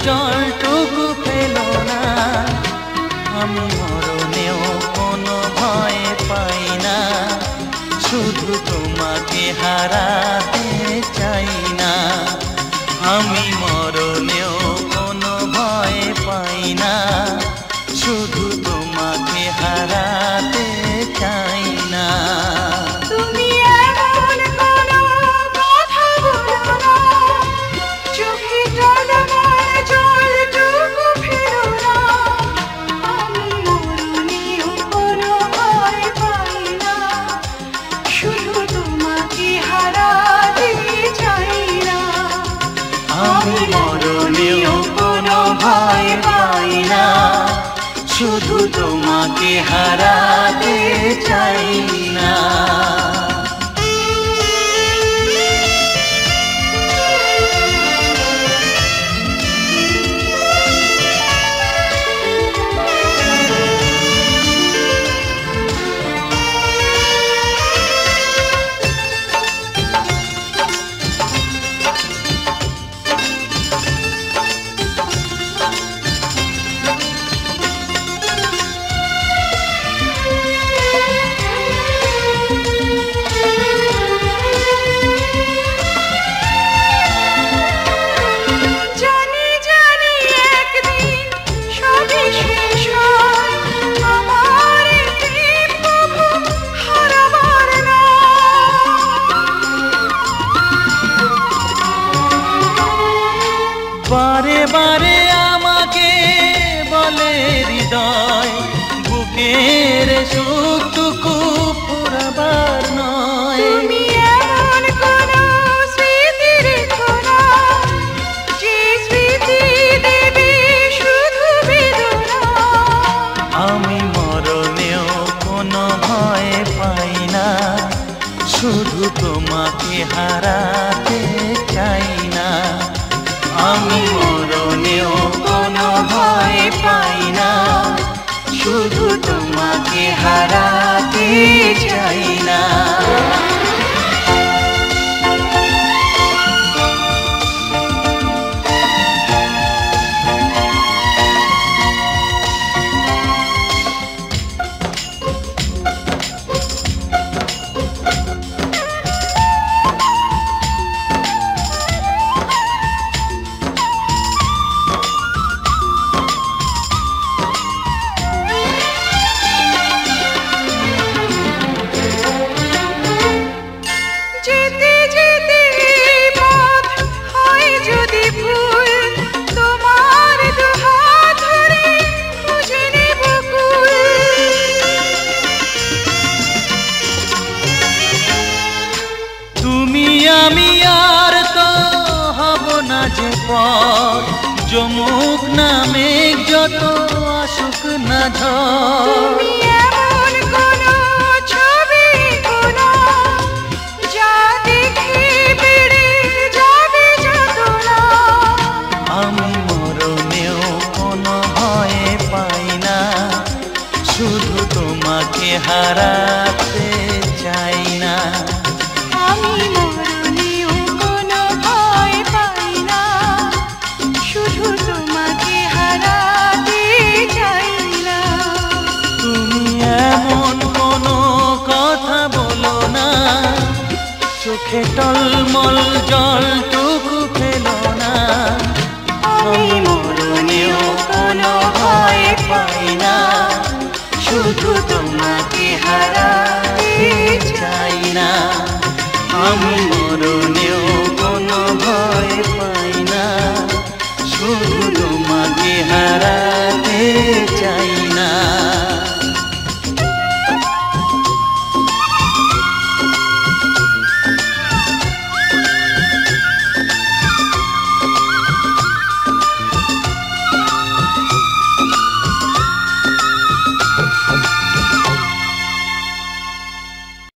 জলটুকু ফেলো না। আমি মরণেও কোনো ভয় পাই না, শুধু তোমাকে হারাতে চাই না। আমি মরণেও কোনো ভয় পাই না, শুধু তোমাকে হারাতে চাই না। তুমি এমন কোনো কথা বলো না, চোখে টলমল জলটুকু ফেলো না। আমি মরণেও কোনো ভয় পাই না, শুধু তোমাকে হারাতে চাই না। আমি মরণেও কোনো ভয় পাই না, শুধু তোমাকে হারাতে চাই না। বারে বারে আমাকে বলে হৃদয়, বুকের সুখটুকু পুরাবার নয়। তুমি এমন কোনো স্মৃতি রেখো না, যে স্মৃতি দেবে শুধু বেদনা। আমি মরণেও কোনো ভয় পাই না, শুধু তোমাকে হারাতে চাই না। আমি মরণেও কোনো ভয় পাই না, শুধু তোমাকে হারাতে চাই না। যেতে যেতে পথ হয় যদি ভুল, তোমার দুহাত ধরে খুঁজে নেব কুল। তুমি আমি আর তো হব না যে পর, যমুক না মেঘ যত আসুক না ঝড়। তুমি এমন কোনো ছবি কোনো, যা দেখে বেড়ে যাবে যাতনা। আমি মরণেও কোনো ভয় পাই না, শুধু তোমাকে হারাতে চাই না। আমি মরণেও কোনো ভয় পাই না, শুধু তোমাকে হারাতে চাই না। তুমি এমন কোনো কথা বলো না, চোখে টলমল জলটুকু ফেলো না। আমি মরণেও কোনো ভয় পাই না, শুধু তোমাকে হারাতে চাই না। আমি মরণেও